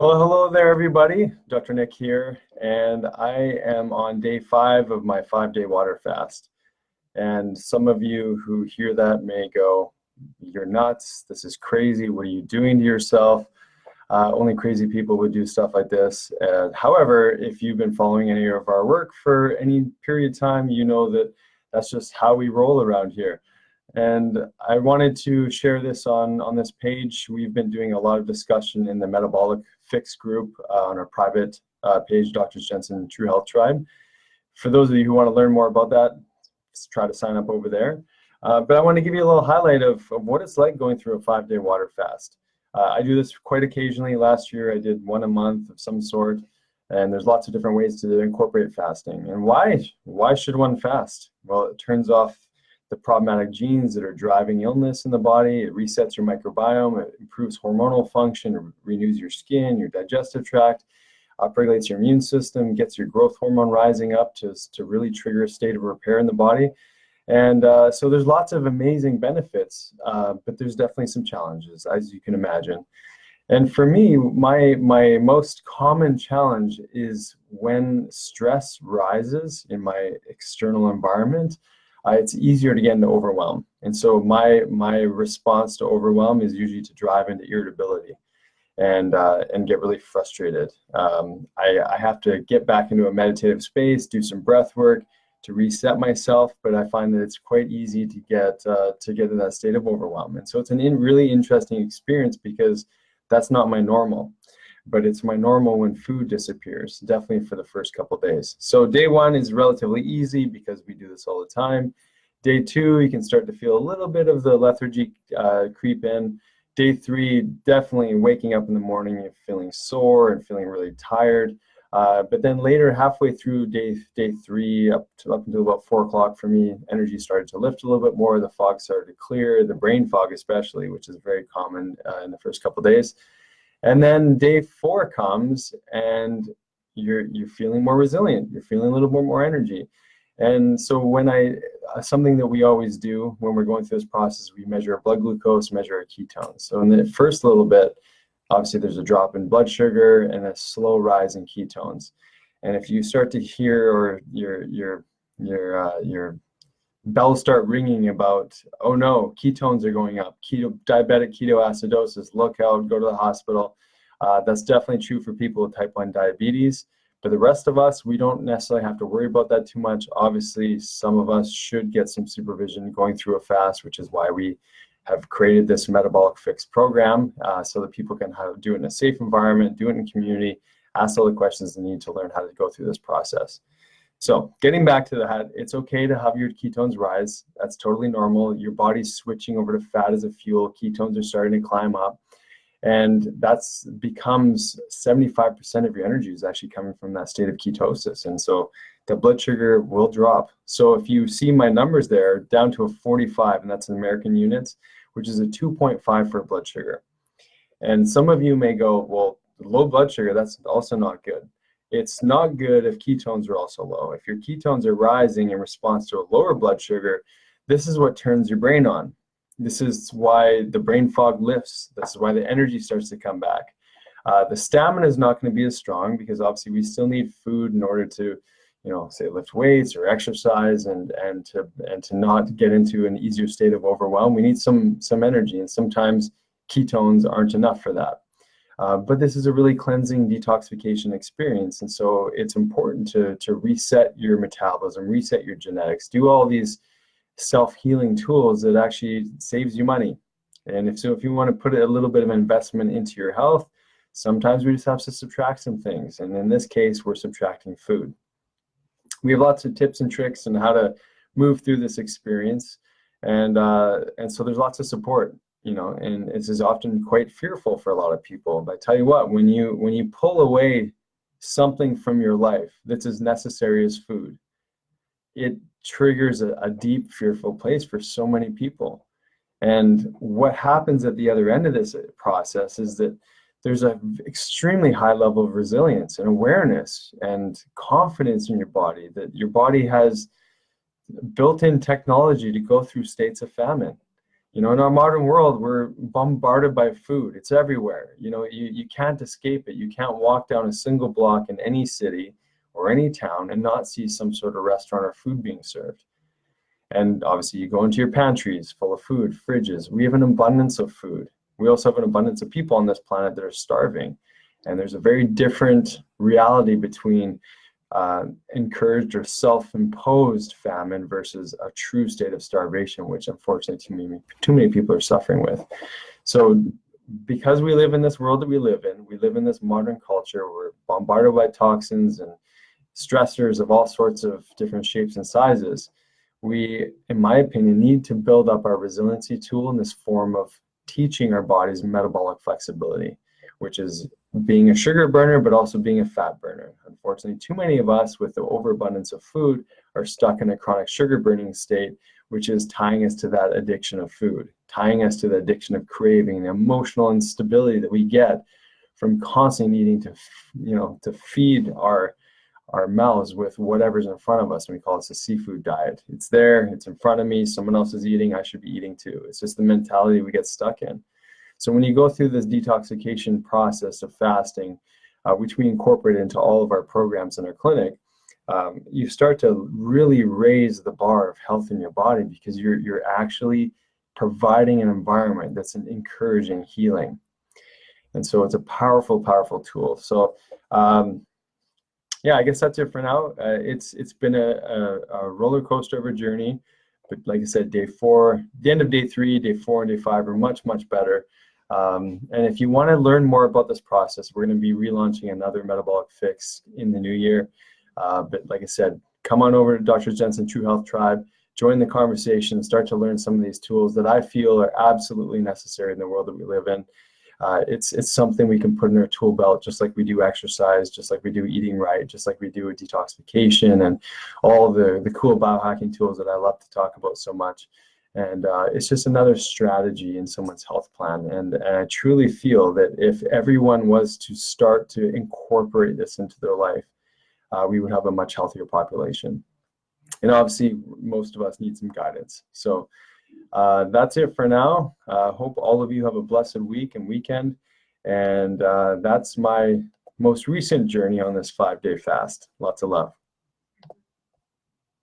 Well, hello there, everybody. Dr. Nick here, and I am on day 5 of my 5-day water fast. And some of you who hear that may go, "You're nuts. This is crazy. What are you doing to yourself?" Only crazy people would do stuff like this. However, if you've been following any of our work for any period of time, you know that that's just how we roll around here. And I wanted to share this on this page. We've been doing a lot of discussion in the metabolic fix group on our private page, Dr. Jensen True Health Tribe. For those of you who want to learn more about that, try to sign up over there. But I want to give you a little highlight of what it's like going through a 5-day water fast. I do this quite occasionally. Last year I did one a month of some sort, and there's lots of different ways to incorporate fasting. And why should one fast? Well, it turns off the problematic genes that are driving illness in the body. It resets your microbiome, it improves hormonal function, it renews your skin, your digestive tract, upregulates your immune system, gets your growth hormone rising up to really trigger a state of repair in the body. And so there's lots of amazing benefits, but there's definitely some challenges, as you can imagine. And for me, my most common challenge is when stress rises in my external environment. It's easier to get into overwhelm. And so my response to overwhelm is usually to drive into irritability and get really frustrated. I have to get back into a meditative space, do some breath work to reset myself, but I find that it's quite easy to get in that state of overwhelm. And so it's really interesting experience because that's not my normal. But it's my normal when food disappears, definitely for the first couple of days. So day 1 is relatively easy because we do this all the time. Day 2, you can start to feel a little bit of the lethargy creep in. Day 3, definitely waking up in the morning and feeling sore and feeling really tired. But then later, halfway through day 3, up until about 4 o'clock for me, energy started to lift a little bit more. The fog started to clear, the brain fog especially, which is very common in the first couple of days. And then day 4 comes and you're feeling more resilient. You're feeling a little bit more energy. And so something that we always do when we're going through this process, we measure our blood glucose, measure our ketones. So in the first little bit, obviously there's a drop in blood sugar and a slow rise in ketones. And if you start to hear or your bells start ringing about, oh no, ketones are going up, diabetic ketoacidosis, look out, go to the hospital. That's definitely true for people with type 1 diabetes. But the rest of us, we don't necessarily have to worry about that too much. Obviously, some of us should get some supervision going through a fast, which is why we have created this metabolic fix program so that people can do it in a safe environment, do it in community, ask all the questions they need to learn how to go through this process. So getting back to that, it's okay to have your ketones rise. That's totally normal. Your body's switching over to fat as a fuel. Ketones are starting to climb up. And that's becomes 75% of your energy is actually coming from that state of ketosis. And so the blood sugar will drop. So if you see my numbers there, down to a 45, and that's in American units, which is a 2.5 for blood sugar. And some of you may go, well, low blood sugar, that's also not good. It's not good if ketones are also low. If your ketones are rising in response to a lower blood sugar, this is what turns your brain on. This is why the brain fog lifts. This is why the energy starts to come back. The stamina is not going to be as strong because obviously we still need food in order to, say lift weights or exercise and to not get into an easier state of overwhelm. We need some energy, and sometimes ketones aren't enough for that. But this is a really cleansing detoxification experience, and so it's important to reset your metabolism, reset your genetics, do all these self-healing tools that actually saves you money. And if you want to put a little bit of investment into your health, sometimes we just have to subtract some things. And in this case, we're subtracting food. We have lots of tips and tricks on how to move through this experience. And so there's lots of support, and this is often quite fearful for a lot of people. But I tell you what, when you pull away something from your life that's as necessary as food, it triggers a deep, fearful place for so many people. And what happens at the other end of this process is that there's an extremely high level of resilience and awareness and confidence in your body, that your body has built-in technology to go through states of famine. You know, in our modern world, we're bombarded by food. It's everywhere. You know, you can't escape it. You can't walk down a single block in any city or any town and not see some sort of restaurant or food being served. And obviously, you go into your pantries full of food, fridges. We have an abundance of food. We also have an abundance of people on this planet that are starving. And there's a very different reality between encouraged or self-imposed famine versus a true state of starvation, which unfortunately too many people are suffering with. So because we live in this world that we live in this modern culture, we're bombarded by toxins and stressors of all sorts of different shapes and sizes. We, in my opinion, need to build up our resiliency tool in this form of teaching our bodies metabolic flexibility, which is being a sugar burner, but also being a fat burner. Unfortunately, too many of us with the overabundance of food are stuck in a chronic sugar burning state, which is tying us to that addiction of food, tying us to the addiction of craving, the emotional instability that we get from constantly needing to, to feed our mouths with whatever's in front of us. And we call this a seafood diet. It's there, it's in front of me, someone else is eating, I should be eating too. It's just the mentality we get stuck in. So when you go through this detoxification process of fasting, which we incorporate into all of our programs in our clinic, you start to really raise the bar of health in your body, because you're actually providing an environment that's encouraging healing. And so it's a powerful, powerful tool. So yeah, I guess that's it for now. It's been a roller coaster of a journey, but like I said, day 4, the end of day 3, day 4, and day 5 are much, much better. And if you want to learn more about this process, we're going to be relaunching another metabolic fix in the new year. But like I said, come on over to Dr. Jensen True Health Tribe, join the conversation, start to learn some of these tools that I feel are absolutely necessary in the world that we live in. It's something we can put in our tool belt, just like we do exercise, just like we do eating right, just like we do a detoxification and all the cool biohacking tools that I love to talk about so much. And it's just another strategy in someone's health plan. And I truly feel that if everyone was to start to incorporate this into their life, we would have a much healthier population. And obviously, most of us need some guidance. So that's it for now. Hope all of you have a blessed week and weekend. And that's my most recent journey on this 5-day fast. Lots of love.